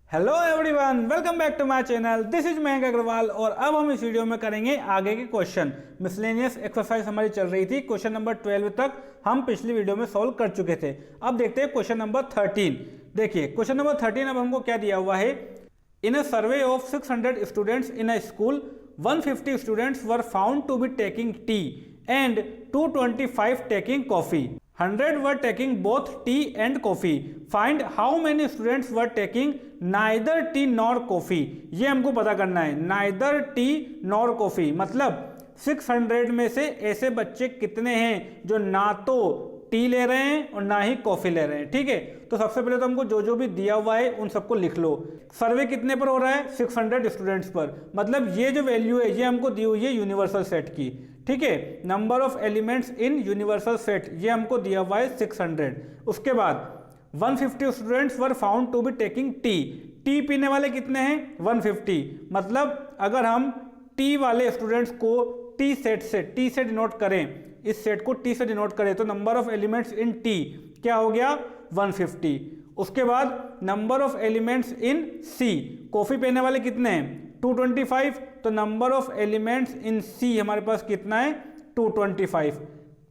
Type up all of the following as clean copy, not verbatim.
Hello everyone, welcome back to my channel. This is Mayank Agrawal और अब हम इस वीडियो में करेंगे आगे के क्वेश्चन। मिसलेनियस एक्सरसाइज हमारी चल रही थी, क्वेश्चन नंबर 12 तक हम पिछली वीडियो में सॉल्व कर चुके थे। अब देखते हैं क्वेश्चन नंबर 13। देखिए क्वेश्चन नंबर 13 अब हमको क्या दिया हुआ है। In a survey of 600 students in a school, 150 students were found to be taking tea and 225 taking coffee. 100 were taking both tea and coffee. Find how many students were taking neither tea nor coffee. ये हमको पता करना है। neither tea nor coffee मतलब 600 में से ऐसे बच्चे कितने हैं जो ना तो टी ले रहे हैं और ना ही कॉफी ले रहे हैं। ठीक है, तो सबसे पहले तो हमको जो जो भी दिया हुआ है उन सबको लिख लो। सर्वे कितने पर हो रहा है? 600 स्टूडेंट्स पर। मतलब ये जो वैल्यू है ये हमको दी हुई है यूनिवर्सल सेट की। ठीक है, number of elements in universal set ये हमको दिया हुआ है 600। उसके बाद 150 students were found to be taking tea. Tea पीने वाले कितने हैं? 150। मतलब अगर हम टी वाले स्टूडेंट्स को टी से डिनोट करें, इस सेट को टी से डिनोट करें तो number of elements in T क्या हो गया? 150। उसके बाद number of elements in C, coffee पीने वाले कितने हैं? 225। तो number of elements in C हमारे पास कितना है? 225।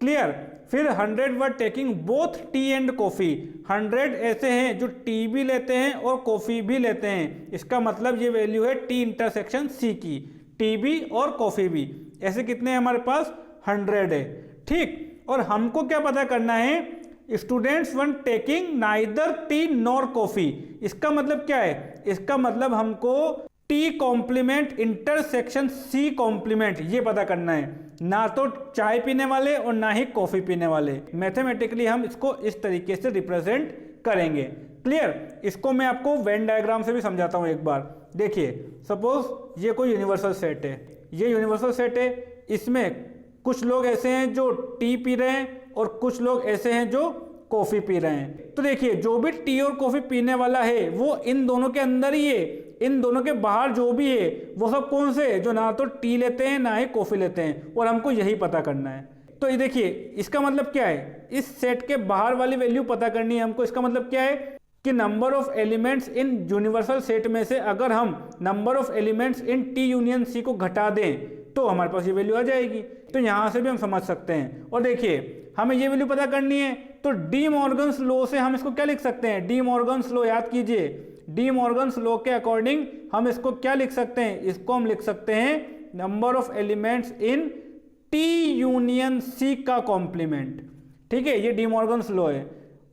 क्लियर। फिर 100 were taking both T and coffee. 100 ऐसे हैं जो टी भी लेते हैं और कॉफी भी लेते हैं। इसका मतलब ये वैल्यू है टी इंटरसेक्शन सी की, टी भी और कॉफी भी। ऐसे कितने हैं हमारे पास? 100 है। ठीक, और हमको क्या पता करना है? Students one taking neither tea nor coffee. इसका मतलब क्या है? इसका मतलब हमको T complement intersection C complement ये पता करना है, ना तो चाय पीने वाले और ना ही कॉफी पीने वाले। मैथमेटिकली हम इसको इस तरीके से रिप्रेजेंट करेंगे। क्लियर। इसको मैं आपको वेन डायग्राम से भी समझाता हूं एक बार। देखिए सपोज ये कोई यूनिवर्सल सेट है, ये यूनिवर्सल सेट है। इसमें कुछ लोग ऐसे हैं जो टी पी रहे हैं और कुछ लोग ऐसे हैं जो कॉफी पी रहे हैं। तो देखिए जो भी टी और कॉफी पीने वाला है वो इन दोनों के अंदर ही है, इन दोनों के बाहर जो भी है वो सब कौन से? जो ना तो टी लेते हैं ना ही कॉफी लेते हैं, और हमको यही पता करना है। तो ये देखिए इसका मतलब क्या है? इस सेट के बाहर वाली वैल्यू पता करनी है हमको। इसका मतलब क्या है कि number of elements in universal set में से अगर हम number of elements in T union C को घटा दें तो हमारे पास ये वैल्यू आ जाएगी। तो यहां से भी हम समझ सकते हैं। और देखिए हमें ये वैल्यू पता करनी है तो डी मॉर्गन्स लॉ से हम इसको क्या लिख सकते हैं? डी मॉर्गन्स लॉ याद कीजिए। डी मॉर्गन्स लॉ के अकॉर्डिंग हम इसको क्या लिख सकते हैं? इसको हम लिख सकते हैं number of elements in T union C का कॉम्प्लीमेंट। ठीक है, ये डी मॉर्गन्स लॉ है।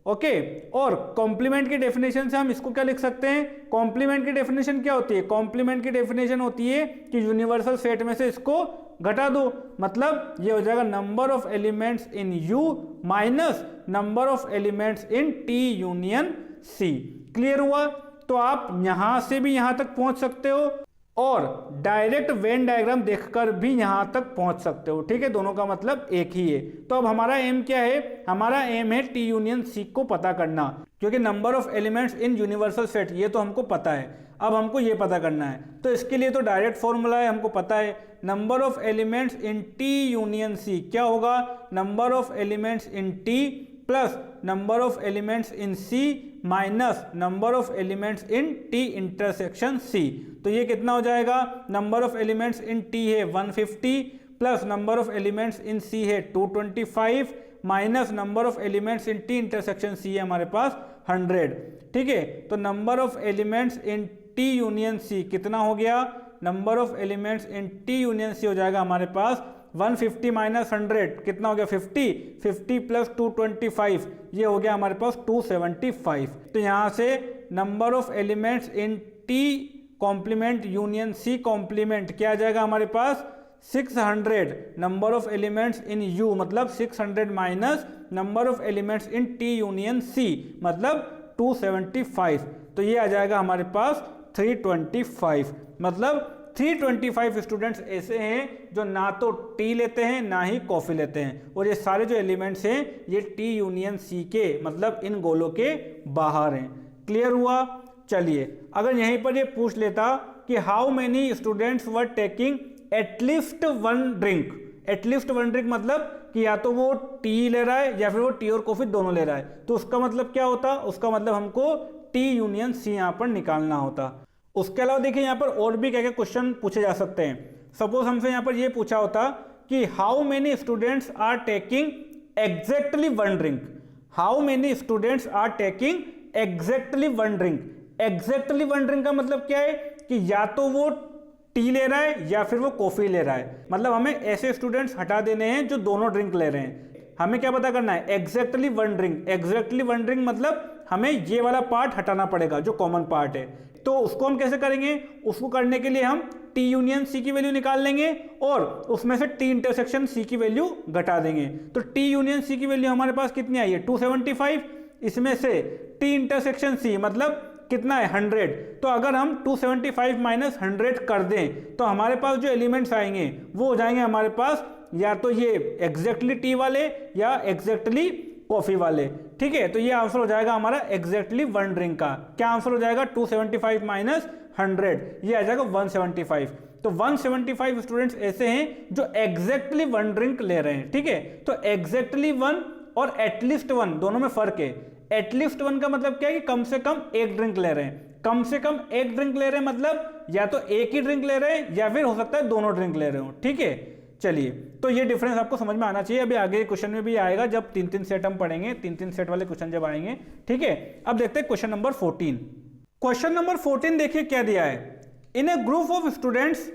ओके, और कॉम्प्लीमेंट की डेफिनेशन से हम इसको क्या लिख सकते हैं? कॉम्प्लीमेंट की डेफिनेशन क्या होती है? कॉम्प्लीमेंट की डेफिनेशन होती है कि यूनिवर्सल सेट में से इसको घटा दो। मतलब ये हो जाएगा number of elements in U minus number of elements in T union C. Clear हुआ? तो आप यहां से भी यहां तक पहुंच सकते हो और डायरेक्ट वेन डायग्राम देखकर भी यहां तक पहुंच सकते हो। ठीक है, दोनों का मतलब एक ही है। तो अब हमारा एम क्या है? हमारा एम है टी यूनियन सी को पता करना, क्योंकि number of elements in universal set ये तो हमको पता है। अब हमको ये पता करना है तो इसके लिए तो डायरेक्ट फॉर्मूला है, हमको पता है number of elements in T union C क्या होगा? Number of elements in T plus number of elements in C minus number of elements in T intersection C. तो ये कितना हो जाएगा? Number of elements in T है 150 plus number of elements in C है 225 minus number of elements in T intersection C है हमारे पास 100। ठीक है, तो number of elements in T union C कितना हो गया? Number of elements in T union C हो जाएगा हमारे पास 150 माइनस 100 कितना हो गया? 50। 50 प्लस 225 ये हो गया हमारे पास 275। तो यहां से number of elements in T complement union C complement क्या आ जाएगा हमारे पास? 600। Number of elements in U मतलब 600 minus number of elements in T union C मतलब 275। तो ये आ जाएगा हमारे पास 325। मतलब 325 स्टूडेंट्स ऐसे हैं जो ना तो टी लेते हैं ना ही कॉफी लेते हैं, और ये सारे जो एलिमेंट्स हैं ये टी यूनियन सी के मतलब इन गोलों के बाहर हैं। क्लियर हुआ? चलिए अगर यहीं पर ये पूछ लेता कि how many students were taking at least one drink. At least one drink मतलब कि या तो वो टी ले रहा है या फिर वो टी और कॉफी दोनों ले रहा है, तो उसका मतलब क्या होता? उसका मतलब हमको टी यूनियन सी यहाँ पर निकालना होता। उसके अलावा देखिए यहाँ पर और भी क्या क्या क्वेश्चन पूछे जा सकते हैं। सपोज हमसे यहाँ पर ये पूछा होता कि how many students are taking exactly one drink. How many students are taking exactly one drink. Exactly one drink का मतलब क्या है कि या तो वो टी ले रहा है या फिर वो कॉफी ले रहा है। मतलब हमें ऐसे स्टूडेंट्स हटा देने हैं जो दोनों ड्रिंक ले रहे हैं। हमें क्या पता करना है, exactly one drink. Exactly one drink मतलब हमें ये वाला पार्ट हटाना पड़ेगा जो कॉमन पार्ट है। तो उसको हम कैसे करेंगे, उसको करने के लिए हम टी यूनियन सी की वैल्यू निकाल लेंगे और उसमें से टी इंटरसेक्शन सी की वैल्यू घटा देंगे। तो टी यूनियन सी की वैल्यू हमारे पास कितनी आई है, 275। इसमें से टी इंटरसेक्शन सी मतलब कितना है, 100। तो अगर हम 275 माइनस 100 कर दें तो हमारे पास जो एलिमेंट्स आएंगे वो हो जाएंगे हमारे पास या तो ये एग्जैक्टली टी वाले या एग्जैक्टली कॉफी वाले। ठीक है, तो ये आंसर हो जाएगा हमारा एग्जैक्टली वन ड्रिंक का। क्या आंसर हो जाएगा, 275 माइनस 100, ये आ जाएगा 175। तो 175 स्टूडेंट्स ऐसे हैं जो एग्जैक्टली वन ड्रिंक ले रहे हैं। ठीक है, तो एग्जैक्टली वन और एटलीस्ट वन दोनों में फर्क है। एटलीस्ट वन का मतलब क्या है कि कम से कम एक ड्रिंक ले रहे हैं। कम से कम एक ड्रिंक ले रहे हैं मतलब या तो एक ही ड्रिंक ले रहे हैं या फिर हो सकता है दोनों ड्रिंक ले रहे हो। ठीक है, चलिए, तो ये डिफरेंस आपको समझ में आना चाहिए। अभी आगे क्वेश्चन में भी आएगा जब 3-3 सेट हम पढ़ेंगे, 3-3 सेट वाले क्वेश्चन जब आएंगे। ठीक है, अब देखते हैं क्वेश्चन नंबर 14। क्वेश्चन नंबर 14 देखिए क्या दिया है। In a group of students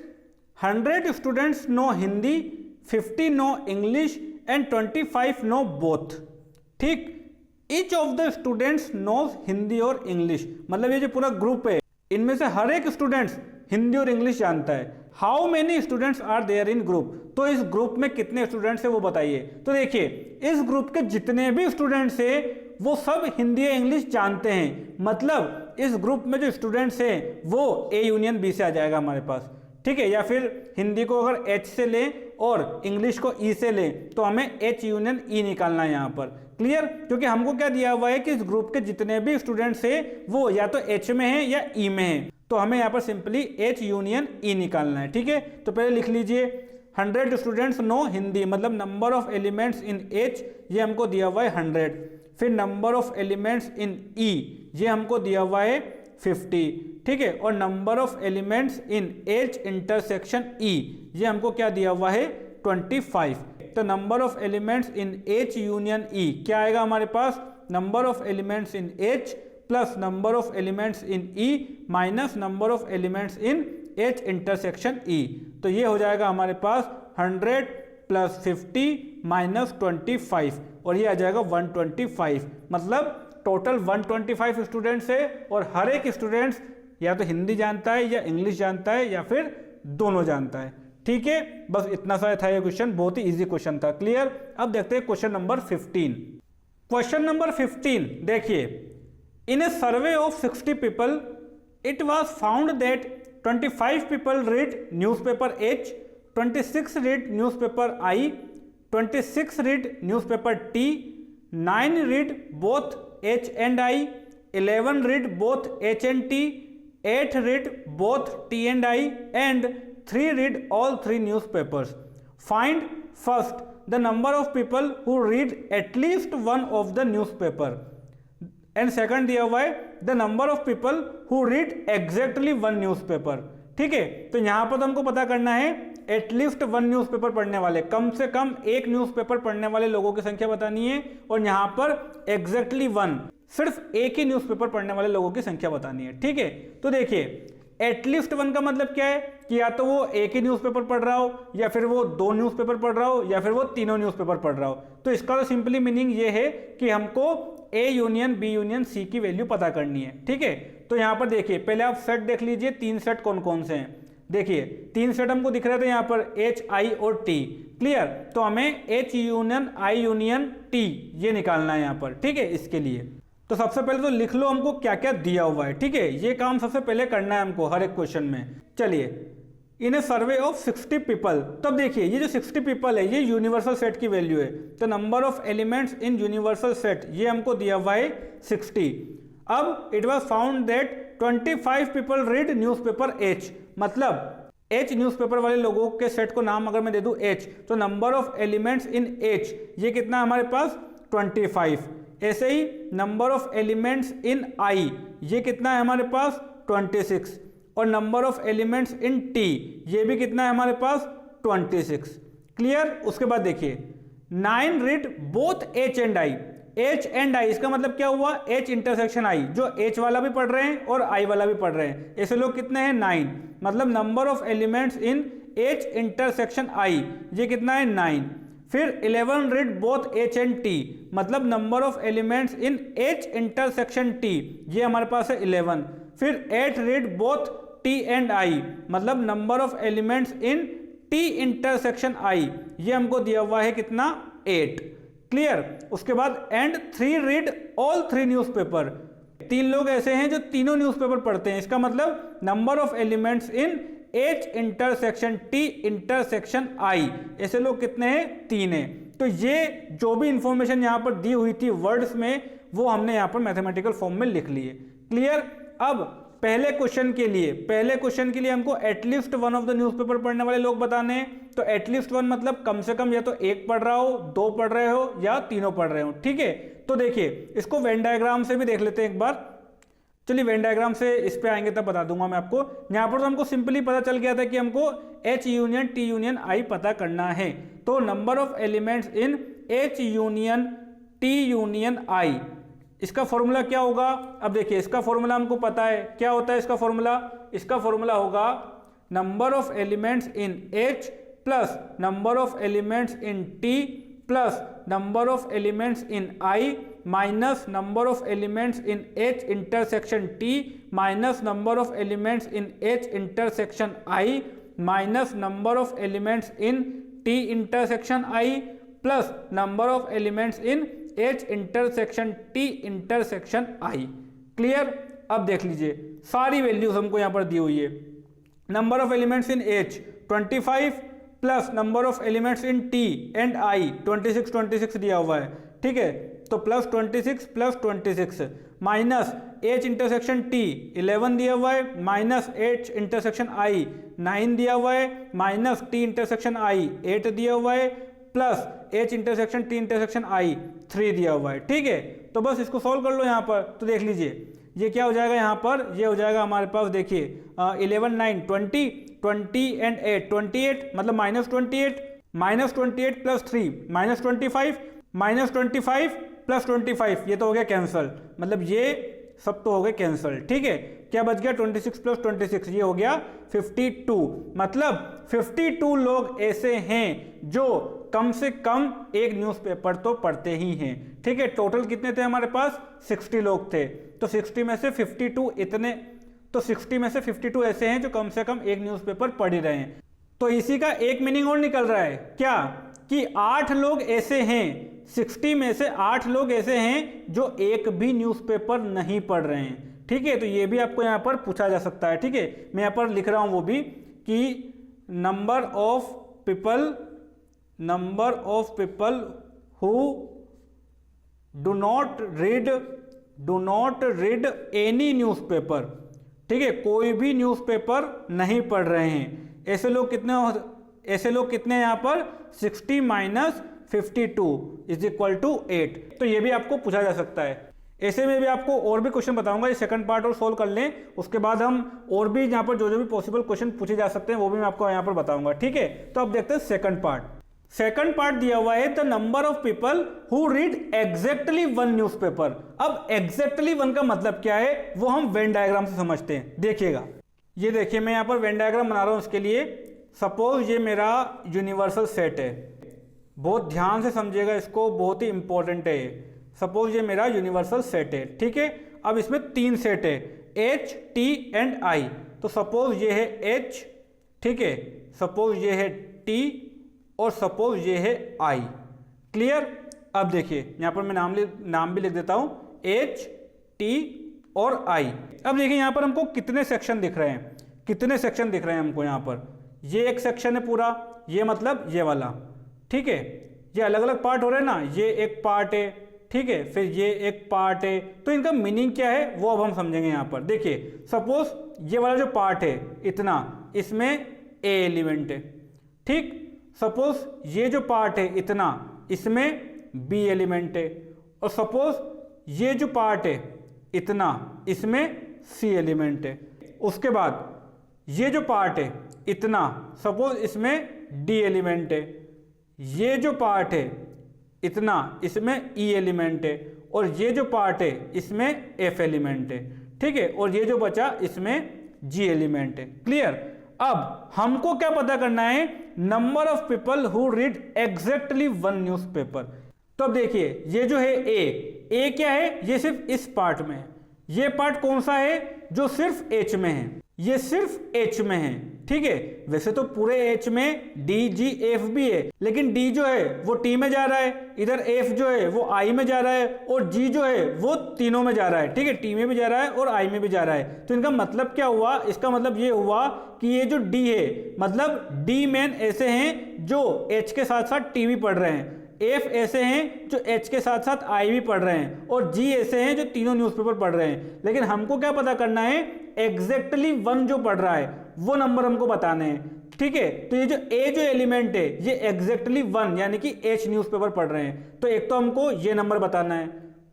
100 students know Hindi, 50 know English and 25 know both. ठीक, each of the students knows Hindi और इंग्लिश। मतलब ये जो पूरा ग्रुप है इनमें से हर एक स्टूडेंट्स हिंदी और इंग्लिश जानता है। How many students are there in group. तो इस ग्रुप में कितने स्टूडेंट्स है वो बताइए। तो देखिए इस ग्रुप के जितने भी स्टूडेंट्स हैं वो सब हिंदी या इंग्लिश जानते हैं। मतलब इस ग्रुप में जो स्टूडेंट्स हैं वो ए यूनियन बी से आ जाएगा हमारे पास। ठीक है, या फिर हिंदी को अगर एच से लें और इंग्लिश को ई से लें तो हमें एच यूनियन ई निकालना है यहाँ पर। क्लियर, क्योंकि हमको क्या दिया हुआ है कि इस ग्रुप के जितने भी स्टूडेंट्स हैं वो या तो एच में है या ई में है। तो हमें यहाँ पर सिंपली एच यूनियन ई निकालना है। ठीक है, तो पहले लिख लीजिए 100 स्टूडेंट्स नो हिंदी, मतलब number of elements in H ये हमको दिया हुआ है 100। फिर number of elements in E ये हमको दिया हुआ है 50। ठीक है, और number of elements in H intersection E ये हमको क्या दिया हुआ है 25। तो number of elements in H union E क्या आएगा हमारे पास, number of elements in H plus number of elements in E minus number of elements in H intersection ई। तो ये हो जाएगा हमारे पास 100 प्लस 50 माइनस 25 और ये आ जाएगा 125। मतलब टोटल 125 स्टूडेंट्स है और हर एक स्टूडेंट्स या तो हिंदी जानता है या इंग्लिश जानता है या फिर दोनों जानता है। ठीक है, बस इतना सा था ये क्वेश्चन, बहुत ही इजी क्वेश्चन था। क्लियर, अब देखते हैं क्वेश्चन नंबर 15। क्वेश्चन नंबर 15 देखिए, in a survey of 60 people it was found that 25 people read newspaper H, 26 read newspaper I, 26 read newspaper T, 9 read both H and I, 11 read both H and T, 8 read both T and I and 3 read all 3 newspapers. Find first the number of people who read at least one of the newspaper and second दिया हुआ है the number of people who read exactly one newspaper. ठीक है, तो यहाँ पर तो हमको पता करना है एटलीस्ट वन न्यूज़पेपर पढ़ने वाले, कम से कम एक न्यूज़पेपर पढ़ने वाले लोगों की संख्या बतानी है और यहाँ पर एग्जैक्टली वन, सिर्फ एक ही न्यूज़पेपर पढ़ने वाले लोगों की संख्या बतानी है। ठीक है, तो देखिए एटलीस्ट वन का मतलब क्या है कि या तो वो एक ही न्यूज़पेपर पढ़ रहा हो या फिर वो 2 न्यूज़पेपर पढ़ रहा हो या फिर वो तीनों न्यूज़पेपर पढ़ रहा हो। तो इसका तो सिंपली मीनिंग ये है कि हमको A union B union C की वैल्यू पता करनी है। ठीक है, तो यहाँ पर देखिए पहले आप सेट देख लीजिए, 3 सेट कौन कौन से हैं। देखिए 3 सेट हमको दिख रहे थे यहाँ पर एच आई और टी। क्लियर, तो हमें H union I union T ये निकालना है यहाँ पर। ठीक है, इसके लिए तो सबसे पहले तो लिख लो हमको क्या क्या दिया हुआ है। ठीक है, ये काम सबसे पहले करना है हमको हर एक क्वेश्चन में। चलिए, इन ए सर्वे ऑफ 60 पीपल, तब देखिए ये जो 60 पीपल है ये यूनिवर्सल सेट की वैल्यू है। तो number of elements in universal set ये हमको दिया हुआ है 60। अब it was found that 25 people read newspaper H, मतलब एच न्यूज़पेपर वाले लोगों के सेट को नाम अगर मैं दे दूं एच, तो number of elements in H ये कितना हमारे पास 25। ऐसे ही नंबर ऑफ एलिमेंट्स इन आई, ये कितना है हमारे पास 26, और number of elements in T, ये भी कितना है हमारे पास 26। क्लियर। उसके बाद देखिए 9 read both H and I, H and आई इसका मतलब क्या हुआ, एच इंटरसेक्शन आई, जो एच वाला भी पढ़ रहे हैं और आई वाला भी पढ़ रहे हैं, ऐसे लोग कितने हैं 9, मतलब number of elements in H intersection I, ये कितना है 9। फिर 11 read both H and T, मतलब number of elements in H intersection T, ये हमारे पास है 11। फिर 8 read both T and I, मतलब number of elements in T intersection I, ये हमको दिया हुआ है कितना 8। क्लियर। उसके बाद एंड 3 रीड ऑल 3 न्यूज़पेपर, 3 लोग ऐसे हैं जो तीनों न्यूज़पेपर पढ़ते हैं, इसका मतलब number of elements in H intersection T intersection I, ऐसे लोग कितने हैं 3 हैं। तो ये जो भी इंफॉर्मेशन यहाँ पर दी हुई थी वर्ड्स में, वो हमने यहाँ पर मैथमेटिकल फॉर्म में लिख लिए। क्लियर। अब पहले क्वेश्चन के लिए हमको एटलीस्ट 1 ऑफ द न्यूज़पेपर पढ़ने वाले लोग बताने हैं। तो एटलीस्ट 1 मतलब कम से कम या तो 1 पढ़ रहा हो, 2 पढ़ रहे हो या तीनों पढ़ रहे हो। ठीक है, तो देखिए इसको वेन डायग्राम से भी देख लेते हैं एक बार। चलिए वेन डायग्राम से इस पे आएंगे तब बता दूंगा मैं आपको। यहाँ पर तो हमको सिंपली पता चल गया था कि हमको H union T union I पता करना है। तो number of elements in H union T union I, इसका फॉर्मूला क्या होगा। अब देखिए इसका फॉर्मूला हमको पता है, क्या होता है इसका फॉर्मूला होगा number of elements in H plus number of elements in T plus number of elements in I minus number of elements in H intersection T minus number of elements in H intersection I minus number of elements in T intersection I plus number of elements in H intersection T intersection I। Clear. अब देख लीजिए सारी values हमको यहाँ पर दी हुई है। Number of elements in H 25 plus number of elements in T and I 26 दिया हुआ है। ठीक है, तो plus 26 minus H intersection T 11 दिया हुआ है, माइनस H इंटरसेक्शन I 9 दिया हुआ है, माइनस T इंटरसेक्शन I 8 दिया हुआ है, plus H intersection T intersection I 3 दिया हुआ है। ठीक है, तो बस इसको सॉल्व कर लो यहाँ पर। तो देख लीजिए ये क्या हो जाएगा, यहाँ पर ये हो जाएगा हमारे पास, देखिए 11 9 20 एंड 8 28, मतलब माइनस 28 प्लस 3 माइनस 25 प्लस 25, ये तो हो गया कैंसल, मतलब ये सब तो हो गए कैंसल। ठीक है, क्या बच गया 26 प्लस 26, ये हो गया 52, मतलब 52 लोग ऐसे हैं जो कम से कम एक न्यूज़पेपर तो पढ़ते ही हैं। ठीक है, टोटल कितने थे हमारे पास 60 लोग थे, तो 60 में से 52 इतने, तो 60 में से 52 ऐसे हैं जो कम से कम एक न्यूज़पेपर पढ़ ही रहे हैं। तो इसी का एक मीनिंग और निकल रहा है क्या, कि 8 लोग ऐसे हैं, 60 में से 8 लोग ऐसे हैं जो एक भी न्यूज़पेपर नहीं पढ़ रहे हैं। ठीक है, तो ये भी आपको यहाँ पर पूछा जा सकता है। ठीक है, मैं यहाँ पर लिख रहा हूँ वो भी कि number of people who do not read any newspaper. ठीक है, कोई भी न्यूज़पेपर नहीं पढ़ रहे हैं, ऐसे लोग कितने यहाँ पर 60 माइनस 52 इज इक्वल टू 8। तो ये भी आपको पूछा जा सकता है। ऐसे में भी आपको और भी क्वेश्चन बताऊंगा, ये सेकंड पार्ट और सोल्व कर लें, उसके बाद हम और भी यहाँ पर जो भी पॉसिबल क्वेश्चन पूछे जा सकते हैं वो भी मैं आपको यहाँ पर बताऊंगा। ठीक है, तो अब देखते हैं सेकंड पार्ट दिया हुआ है the number of people who read exactly 1 newspaper. अब एग्जैक्टली 1 का मतलब क्या है वो हम वेन डायग्राम से समझते हैं। देखिएगा, ये देखिए मैं यहाँ पर वेन डायग्राम बना रहा हूँ इसके लिए। सपोज ये मेरा यूनिवर्सल सेट है, बहुत ध्यान से समझिएगा इसको, बहुत ही इंपॉर्टेंट है ये। सपोज ये मेरा यूनिवर्सल सेट है। ठीक है, अब इसमें 3 सेट है H T एंड I। तो सपोज ये है H, ठीक है, सपोज ये है T और सपोज ये है I। क्लियर। अब देखिए यहाँ पर मैं नाम भी लिख देता हूँ H T और I। अब देखिए यहाँ पर हमको कितने सेक्शन दिख रहे हैं, हमको यहाँ पर ये एक सेक्शन है पूरा, ये मतलब ये वाला। ठीक है, ये अलग अलग पार्ट हो रहे हैं ना, ये एक पार्ट है, ठीक है, फिर ये एक पार्ट है। तो इनका मीनिंग क्या है वो अब हम समझेंगे यहाँ पर। देखिए सपोज ये वाला जो पार्ट है इतना, इसमें A एलिमेंट है। ठीक, सपोज ये जो पार्ट है इतना, इसमें B एलिमेंट है, और सपोज ये जो पार्ट है इतना, इसमें सी एलिमेंट है। उसके बाद ये जो पार्ट है इतना, सपोज इसमें डी एलिमेंट है। ये जो पार्ट है इतना, इसमें ई एलिमेंट है। और ये जो पार्ट है इसमें एफ एलिमेंट है, ठीक है। और ये जो बचा इसमें जी एलिमेंट है। क्लियर। अब हमको क्या पता करना है, number of people who read exactly one newspaper. तो अब देखिए ये जो है ए क्या है, ये सिर्फ इस पार्ट में है। ये पार्ट कौन सा है, जो सिर्फ एच में है, ये सिर्फ एच में है, ठीक है। वैसे तो पूरे एच में डी जी एफ भी है, लेकिन डी जो है वो टी में जा रहा है, इधर एफ जो है वो आई में जा रहा है, और जी जो है वो तीनों में जा रहा है, ठीक है। टी में भी जा रहा है और आई में भी जा रहा है। तो इनका मतलब क्या हुआ, इसका मतलब ये हुआ कि ये जो डी है, मतलब डी मैन ऐसे हैं जो एच के साथ साथ टी भी पढ़ रहे हैं, एफ ऐसे हैं जो एच के साथ साथ आई भी पढ़ रहे हैं, और जी ऐसे हैं जो तीनों न्यूज़पेपर पढ़ रहे हैं। लेकिन हमको क्या पता करना है, एग्जैक्टली वन जो पढ़ रहा है वो नंबर हमको बताने हैं, ठीक है। तो ये जो ए जो एलिमेंट है ये एग्जैक्टली वन यानी कि एच न्यूज़पेपर पढ़ रहे हैं। तो एक तो हमको ये नंबर बताना है,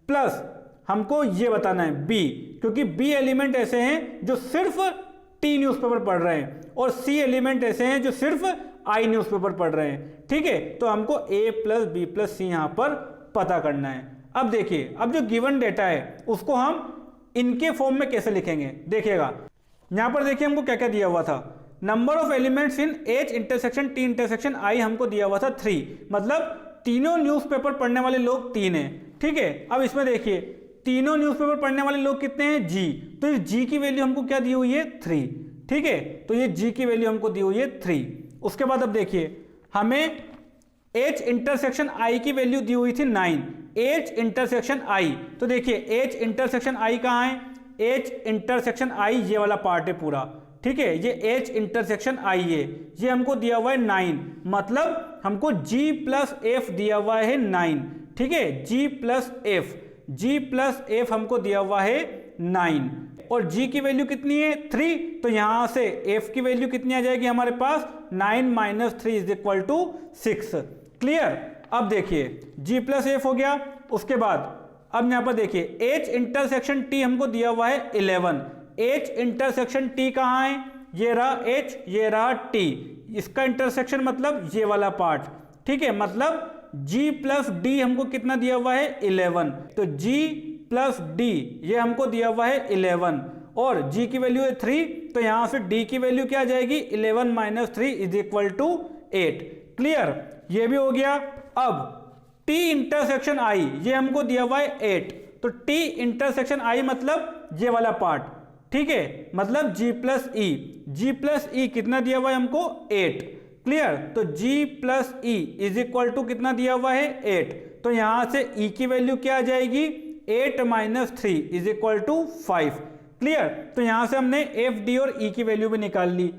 प्लस हमको ये बताना है बी, क्योंकि बी एलिमेंट ऐसे हैं जो सिर्फ टी न्यूज़पेपर पढ़ रहे हैं, और सी एलिमेंट ऐसे हैं जो सिर्फ आई न्यूज़पेपर पढ़ रहे हैं, ठीक है। तो हमको ए प्लस बी प्लस सी यहाँ पर पता करना है। अब देखिए, अब जो गिवन डेटा है उसको हम इनके फॉर्म में कैसे लिखेंगे, देखिएगा। यहाँ पर देखिए हमको क्या क्या दिया हुआ था, number of elements in H intersection T intersection I हमको दिया हुआ था 3, मतलब तीनों न्यूज़पेपर पढ़ने वाले लोग 3 हैं, ठीक है। अब इसमें देखिए तीनों न्यूज़पेपर पढ़ने वाले लोग कितने हैं, जी। तो इस जी की वैल्यू हमको क्या दी हुई है, 3, ठीक है। तो ये जी की वैल्यू हमको दी हुई है 3। उसके बाद अब देखिए हमें एच इंटरसेक्शन आई की वैल्यू दी हुई थी 9, एच इंटरसेक्शन आई। तो देखिए एच इंटरसेक्शन आई कहाँ है, एच इंटरसेक्शन आई ये वाला पार्ट है पूरा, ठीक है। ये एच इंटरसेक्शन आई है, ये हमको दिया हुआ है 9, मतलब हमको जी प्लस एफ दिया हुआ है 9, ठीक है। जी प्लस एफ हमको दिया हुआ है 9, और g की वैल्यू कितनी है 3। तो यहां से f की वैल्यू कितनी आ जाएगी हमारे पास, 9 minus 3 is equal to 6। Clear. अब देखिए g प्लस एफ हो गया। उसके बाद अब यहां पर देखिए h इंटरसेक्शन t हमको दिया हुआ है 11, h इंटरसेक्शन t कहाँ है, ये रहा h, ये रहा t, इसका इंटरसेक्शन मतलब ये वाला पार्ट, ठीक है। मतलब g प्लस d हमको कितना दिया हुआ है 11, तो g प्लस d ये हमको दिया हुआ है 11, और g की वैल्यू है 3, तो यहां से d की वैल्यू क्या आ जाएगी, 11 minus 3 is equal to 8। Clear, ये भी हो गया। अब t इंटरसेक्शन i ये हमको दिया हुआ है 8, तो t इंटरसेक्शन i मतलब ये वाला पार्ट, ठीक है। मतलब g प्लस e कितना दिया हुआ है हमको 8। क्लियर, तो g plus E is equal to कितना दिया हुआ है 8, तो यहां से e की वैल्यू क्या आ जाएगी 8 minus 3 is equal to 5। Clear, तो यहां से हमने एफ डी और ई की वैल्यू भी निकाल ली।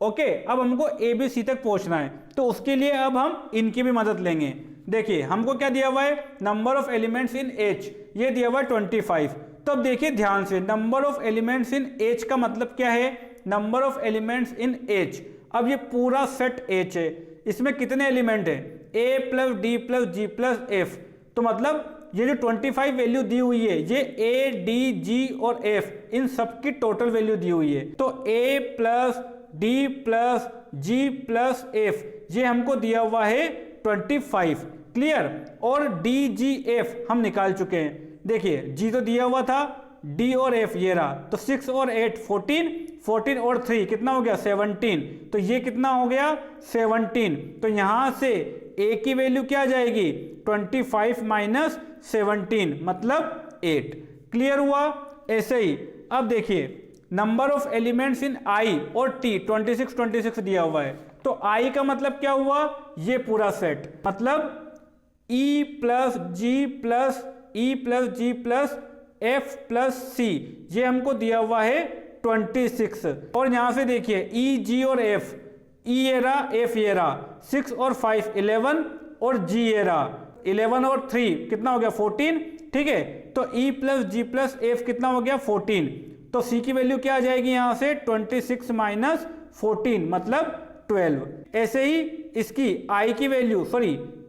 ओके, अब हमको ए बी सी तक पहुंचना है, तो उसके लिए अब हम इनकी भी मदद लेंगे। देखिए हमको क्या दिया हुआ है, number of elements in H ये दिया हुआ है 25। तो अब देखिए ध्यान से, number of elements in H का मतलब क्या है, number of elements in H. अब ये पूरा सेट एच है, इसमें कितने एलिमेंट है, ए प्लस डी प्लस जी प्लस एफ। तो मतलब ये जो 25 वैल्यू दी हुई है ये ए डी जी और एफ इन सबकी टोटल वैल्यू दी हुई है। तो ए प्लस डी प्लस जी प्लस एफ ये हमको दिया हुआ है 25। क्लियर, और डी जी एफ हम निकाल चुके हैं। देखिए जी तो दिया हुआ था, डी और एफ ये रहा, तो 6 और 8 14 और 3 कितना हो गया 17, तो ये कितना हो गया 17। तो यहां से ए की वैल्यू क्या आ जाएगी 25 माइनस 17 मतलब 8। क्लियर हुआ। ऐसे ही अब देखिए नंबर ऑफ एलिमेंट्स इन आई और टी 26 दिया हुआ है, तो आई का मतलब क्या हुआ, ये पूरा सेट, मतलब ई प्लस जी प्लस ई प्लस जी प्लस एफ प्लस सी ये हमको दिया हुआ है 26। और यहां से देखिए ई जी और एफ, ई ये रहा एफ ये रहा, 6 और 5 11 और जी ये रहा 11 और 3 कितना हो गया 14। ठीक है, तो ई प्लस जी प्लस एफ कितना हो गया 14, तो सी की वैल्यू क्या आ जाएगी यहां से 26 माइनस 14 मतलब 12। ऐसे ही इसकी आई की वैल्यू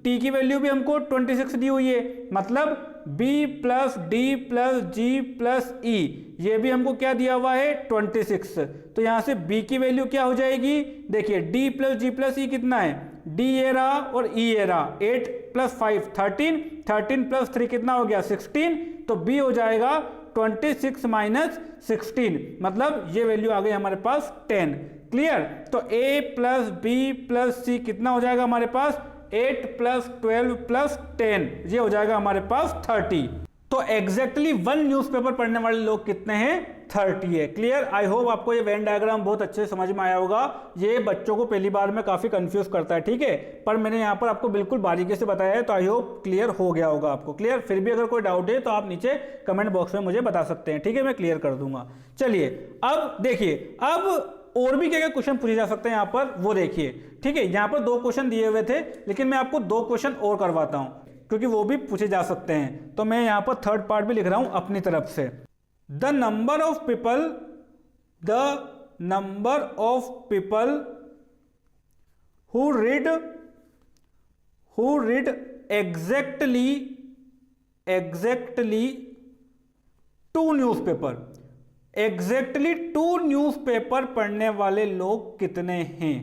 टी की वैल्यू भी हमको 26 दी हुई है, मतलब B प्लस डी प्लस जी प्लस ई, ये भी हमको क्या दिया हुआ है 26। तो यहाँ से B की वैल्यू क्या हो जाएगी, देखिए D प्लस जी प्लस ई कितना है, D ये रहा और E ये रहा, 8 प्लस 5 13, 13 प्लस 3 कितना हो गया 16, तो B हो जाएगा 26 माइनस 16, मतलब ये वैल्यू आ गई हमारे पास 10। क्लियर। तो A plus B plus C कितना हो जाएगा हमारे पास 8 प्लस 12 प्लस 10, ये हो जाएगा हमारे पास 30। तो एग्जैक्टली वन न्यूज़पेपर पढ़ने वाले लोग कितने हैं 30 है। क्लियर। आई होप आपको ये वेन डायग्राम बहुत अच्छे से समझ में आया होगा। ये बच्चों को पहली बार में काफी कंफ्यूज करता है, ठीक है, पर मैंने यहाँ पर आपको बिल्कुल बारीकी से बताया है, तो आई होप क्लियर हो गया होगा आपको। क्लियर। फिर भी अगर कोई डाउट है तो आप नीचे कमेंट बॉक्स में मुझे बता सकते हैं, ठीक है, मैं क्लियर कर दूंगा। चलिए अब देखिए, अब और भी क्या क्या क्वेश्चन पूछे जा सकते हैं यहाँ पर, वो देखिए, ठीक है। यहाँ पर 2 क्वेश्चन दिए हुए थे, लेकिन मैं आपको 2 क्वेश्चन और करवाता हूँ क्योंकि वो भी पूछे जा सकते हैं। तो मैं यहाँ पर थर्ड पार्ट भी लिख रहा हूँ अपनी तरफ से। The number of people who read exactly 2 newspaper, exactly 2 newspaper पढ़ने वाले लोग कितने हैं,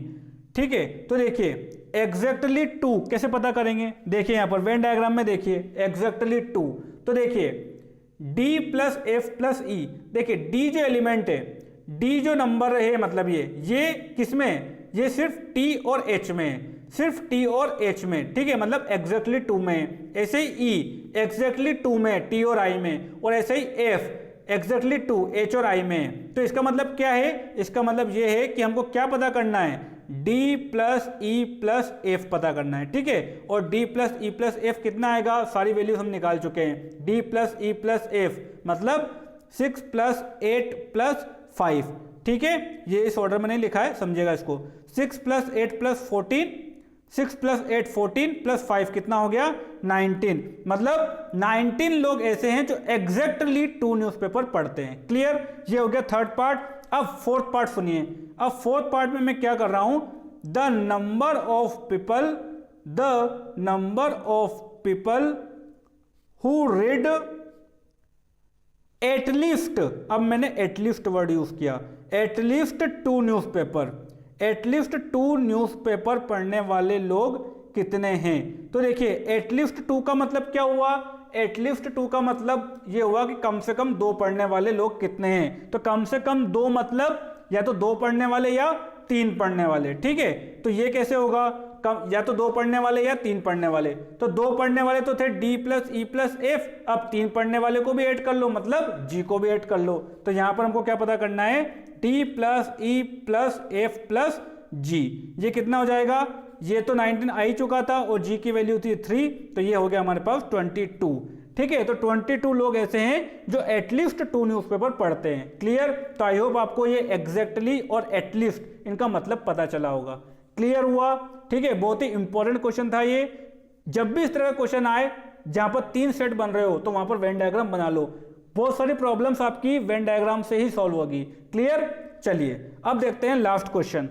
ठीक है। तो देखिए एग्जैक्टली 2 कैसे पता करेंगे, देखिए यहां पर वेन डायग्राम में देखिए एग्जैक्टली 2, तो देखिए D plus F plus E, देखिए D जो एलिमेंट है, D जो नंबर है, मतलब ये किसमें, ये सिर्फ T और H में, सिर्फ T और H में, ठीक है, मतलब एग्जैक्टली 2 में। ऐसे ही E एग्जैक्टली 2 में, T और I में, और ऐसे ही F एग्जैक्टली 2 H और I में। तो इसका मतलब क्या है, इसका मतलब ये है कि हमको क्या पता करना है, D plus E plus F पता करना है, ठीक है। और D plus E plus F कितना आएगा, सारी वैल्यूज हम निकाल चुके हैं। D plus E plus F मतलब 6 प्लस 8 प्लस 5, ठीक है, ये इस ऑर्डर में नहीं लिखा है, समझिएगा इसको। 6 प्लस 8 प्लस 14, 6 प्लस 8 14 प्लस 5 कितना हो गया 19, मतलब 19 लोग ऐसे हैं जो एग्जैक्टली 2 न्यूज़पेपर पढ़ते हैं। क्लियर। ये हो गया थर्ड पार्ट। अब फोर्थ पार्ट सुनिए। अब फोर्थ पार्ट में मैं क्या कर रहा हूं, the number of people who read at least, अब मैंने एटलीस्ट वर्ड यूज किया, एटलीस्ट 2 न्यूज़पेपर, एटलीस्ट 2 न्यूज़पेपर पढ़ने वाले लोग कितने हैं। तो देखिए एटलीस्ट 2 का मतलब क्या हुआ, एटलीस्ट 2 का मतलब ये हुआ कि कम से कम 2 पढ़ने वाले लोग कितने हैं। तो कम से कम 2 मतलब या तो 2 पढ़ने वाले या 3 पढ़ने वाले, ठीक है। तो ये कैसे होगा, या तो 2 पढ़ने वाले या 3 पढ़ने वाले। तो 2 पढ़ने वाले तो थे D plus E plus F, अब 3 पढ़ने वाले को भी ऐड कर लो, मतलब G को भी ऐड कर लो। तो यहां पर हमको क्या पता करना है, D plus E plus F plus G, ये कितना हो जाएगा, ये तो 19 आ ही चुका था और G की वैल्यू थी 3, तो ये हो गया हमारे पास 22, ठीक है। तो 22 लोग ऐसे हैं जो एटलीस्ट 2 न्यूज़पेपर पढ़ते हैं। क्लियर। तो आई होप आपको ये एग्जैक्टली और एटलीस्ट इनका मतलब पता चला होगा। क्लियर हुआ, ठीक है। बहुत ही इंपॉर्टेंट क्वेश्चन था ये। जब भी इस तरह का क्वेश्चन आए जहां पर 3 सेट बन रहे हो तो वहां पर वेन डायग्राम बना लो, बहुत सारी प्रॉब्लम्स आपकी वेन डायग्राम से ही सॉल्व होगी। क्लियर। चलिए अब देखते हैं लास्ट क्वेश्चन।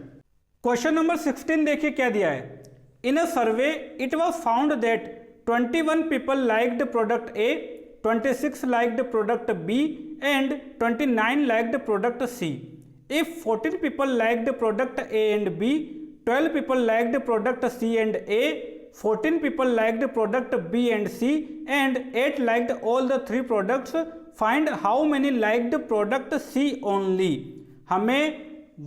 क्वेश्चन नंबर 16 देखिए क्या दिया है। In a survey it was found that 21 people liked product A, 26 liked product B and 29 liked product C. If 14 people liked product A and B, 12 people liked product C and A, 14 people liked product B and C and 8 liked all the 3 products, find how many liked product C only. हमें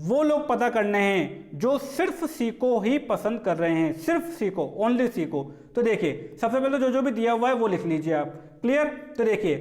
वो लोग पता करने हैं जो सिर्फ सी को ही पसंद कर रहे हैं, सिर्फ सी को, ओनली सी को। तो देखिए सबसे पहले जो भी दिया हुआ है वो लिख लीजिए आप। क्लियर। तो देखिए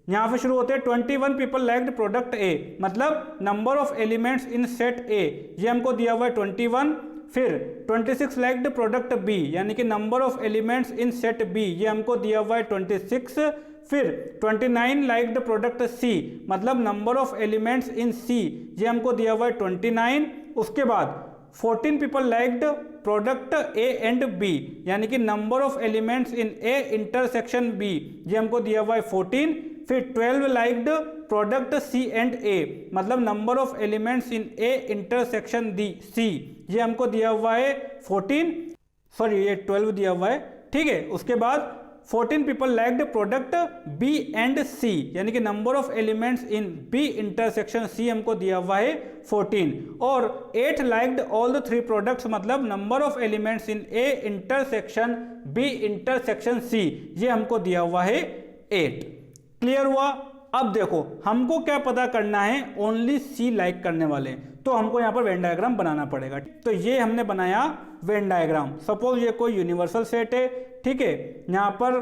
यहां पे शुरू होते हैं 21 पीपल लाइक्ड प्रोडक्ट ए, मतलब number of elements in set ए, ये हमको दिया हुआ है 21। फिर 26 लाइक्ड प्रोडक्ट बी, यानी कि number of elements in set B, ये हमको दिया हुआ है 26। फिर 29 लाइक्ड प्रोडक्ट सी, मतलब number of elements in C, ये हमको दिया हुआ है 29। उसके बाद 14 people liked product A and B, यानी कि number of elements in A intersection B, ये हमको दिया हुआ है 14। फिर 12 liked product C and A, मतलब number of elements in A intersection the C, ये हमको दिया हुआ है 14, सॉरी ये 12 दिया हुआ है, ठीक है। उसके बाद 14 people liked product B and C, यानी कि number of elements in B intersection C हमको दिया हुआ है 14, और 8 लाइक्ड ऑल द 3 प्रोडक्ट्स, मतलब number of elements in A intersection B intersection C, ये हमको दिया हुआ है 8। क्लियर हुआ? अब देखो हमको क्या पता करना है, ओनली सी लाइक करने वाले, तो हमको यहाँ पर वेन डायग्राम बनाना पड़ेगा। तो ये हमने बनाया वेन डायग्राम। सपोज ये कोई यूनिवर्सल सेट है, ठीक है, यहाँ पर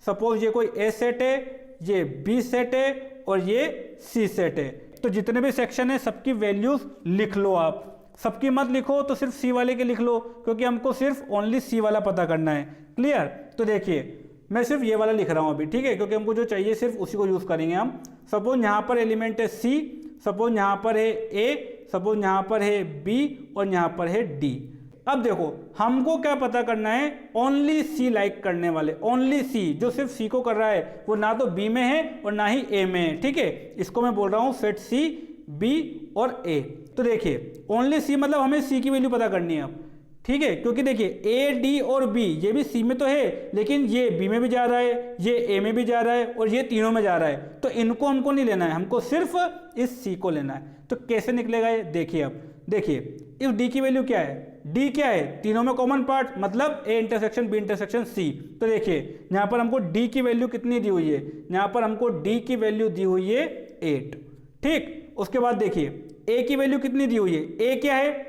सपोज ये कोई ए सेट है, ये बी सेट है और ये सी सेट है। तो जितने भी सेक्शन है सबकी वैल्यूज लिख लो आप, सबकी मत लिखो, तो सिर्फ सी वाले के लिख लो, क्योंकि हमको सिर्फ ओनली सी वाला पता करना है। क्लियर? तो देखिए मैं सिर्फ ये वाला लिख रहा हूँ अभी, ठीक है, क्योंकि हमको जो चाहिए सिर्फ उसी को यूज करेंगे हम। सपोज यहाँ पर एलिमेंट है सी, सपोज यहाँ पर है ए, सपोज यहाँ पर है बी और यहाँ पर है डी। अब देखो हमको क्या पता करना है, ओनली सी लाइक करने वाले, ओनली सी, जो सिर्फ सी को कर रहा है वो ना तो बी में है और ना ही ए में है, ठीक है। इसको मैं बोल रहा हूँ सेट सी, बी और ए। तो देखिए ओनली सी मतलब हमें सी की वैल्यू पता करनी है अब, ठीक है, क्योंकि देखिए ए डी और बी ये भी सी में तो है, लेकिन ये बी में भी जा रहा है, ये ए में भी जा रहा है और ये तीनों में जा रहा है, तो इनको हमको नहीं लेना है, हमको सिर्फ इस सी को लेना है। तो कैसे निकलेगा ये, देखिए अब देखिए इस डी की वैल्यू क्या है, डी क्या है, तीनों में कॉमन पार्ट, मतलब A intersection B intersection C. तो देखिए यहाँ पर हमको डी की वैल्यू कितनी दी हुई है, यहाँ पर हमको डी की वैल्यू दी हुई है 8, ठीक। उसके बाद देखिए ए की वैल्यू कितनी दी हुई है, ए क्या है,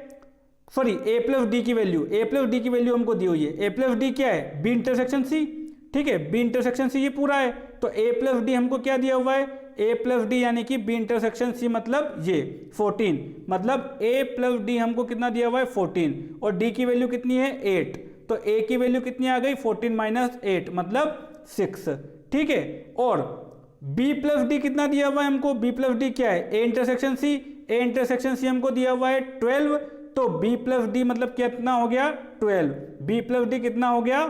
सॉरी ए प्लस डी की वैल्यू, ए प्लस डी की वैल्यू हमको दी हुई है। ए प्लस डी क्या है, बी इंटरसेक्शन सी, ठीक है, बी इंटरसेक्शन सी ये पूरा है। तो ए प्लस डी हमको क्या दिया हुआ है, ए प्लस डी यानी कि बी इंटरसेक्शन सी मतलब ये 14, मतलब ए प्लस डी हमको कितना दिया हुआ है 14, और डी की वैल्यू कितनी है 8, तो ए की वैल्यू कितनी आ गई 14 माइनस 8 मतलब 6, ठीक है। और बी प्लस डी कितना दिया हुआ है हमको, बी प्लस डी क्या है, A intersection C, A intersection C हमको दिया हुआ है 12, तो b प्लस डी मतलब कितना हो गया 12, b प्लस डी कितना हो गया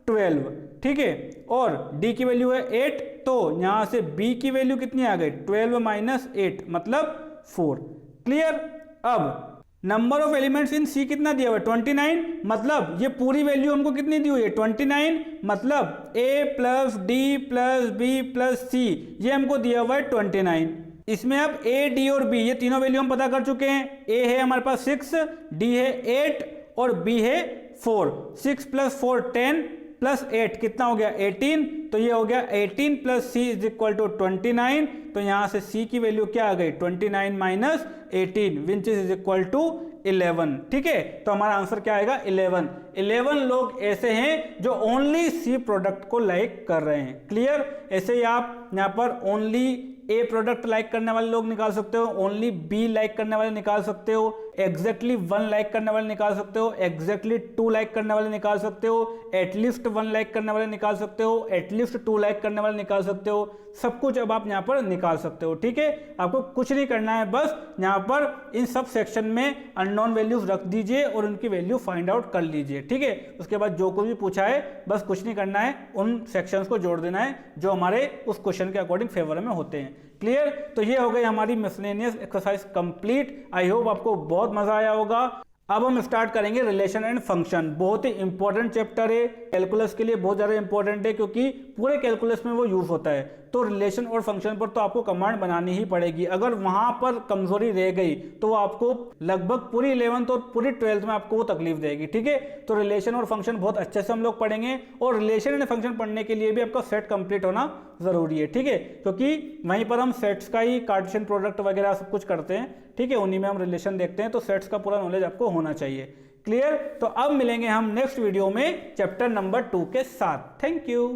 12, ठीक है। और d की वैल्यू है 8, तो यहां से b की वैल्यू कितनी आ गई 12 माइनस 8 मतलब 4। क्लियर? अब number of elements in c कितना दिया हुआ है 29, मतलब ये पूरी वैल्यू हमको कितनी दी हुई है 29, मतलब a plus D plus B plus C ये हमको दिया हुआ है 29। इसमें अब ए डी और बी ये तीनों वैल्यू हम पता कर चुके हैं। ए है हमारे पास 6, डी है 8 और बी है 4। 6 प्लस 4 10 प्लस 8 कितना हो गया 18, तो ये हो गया 18 plus C is equal to 29। तो यहां से सी की वैल्यू क्या आ गई 29 minus 18 which is equal to 11, ठीक है। तो हमारा आंसर क्या आएगा 11। 11 लोग ऐसे हैं जो ओनली सी प्रोडक्ट को लाइक कर रहे हैं। क्लियर? ऐसे ही आप यहाँ पर ओनली ए प्रोडक्ट लाइक करने वाले लोग निकाल सकते हो, ओनली बी लाइक करने वाले निकाल सकते हो, एग्जैक्टली 1 लाइक करने वाले निकाल सकते हो, एग्जैक्टली 2 लाइक करने वाले निकाल सकते हो, एटलीस्ट 1 लाइक करने वाले निकाल सकते हो, एटलीस्ट 2 लाइक करने वाले निकाल सकते हो। सब कुछ अब आप यहाँ पर निकाल सकते हो, ठीक है। आपको कुछ नहीं करना है, बस यहाँ पर इन सब सेक्शन में अननोन वैल्यूज रख दीजिए और उनकी वैल्यू फाइंड आउट कर लीजिए, ठीक है। उसके बाद जो कुछ भी पूछा है बस कुछ नहीं करना है, उन सेक्शंस को जोड़ देना है जो हमारे उस क्वेश्चन के अकॉर्डिंग फेवर में होते हैं। क्लियर? तो ये हो गई हमारी miscellaneous exercise complete. I hope आपको बहुत मजा आया होगा। अब हम स्टार्ट करेंगे रिलेशन एंड फंक्शन। बहुत ही इंपॉर्टेंट चैप्टर है, कैलकुलस के लिए बहुत ज़्यादा इंपॉर्टेंट है, क्योंकि पूरे कैलकुलस में वो यूज होता है। तो रिलेशन और फंक्शन पर तो आपको कमांड बनानी ही पड़ेगी। अगर वहां पर कमजोरी रह गई तो वो आपको लगभग पूरी 11th और पूरी 12th में आपको वो तकलीफ देगी, ठीक है। तो रिलेशन और फंक्शन बहुत अच्छे से हम लोग पढ़ेंगे, और रिलेशन एंड फंक्शन पढ़ने के लिए भी आपका सेट कंप्लीट होना जरूरी है, ठीक है, क्योंकि वहीं पर हम सेट्स का ही कार्टेशियन प्रोडक्ट वगैरह सब कुछ करते हैं, ठीक है, उन्हीं में हम रिलेशन देखते हैं। तो सेट्स का पूरा नॉलेज आपको होना चाहिए। क्लियर? तो अब मिलेंगे हम नेक्स्ट वीडियो में चैप्टर नंबर 2 के साथ। Thank you.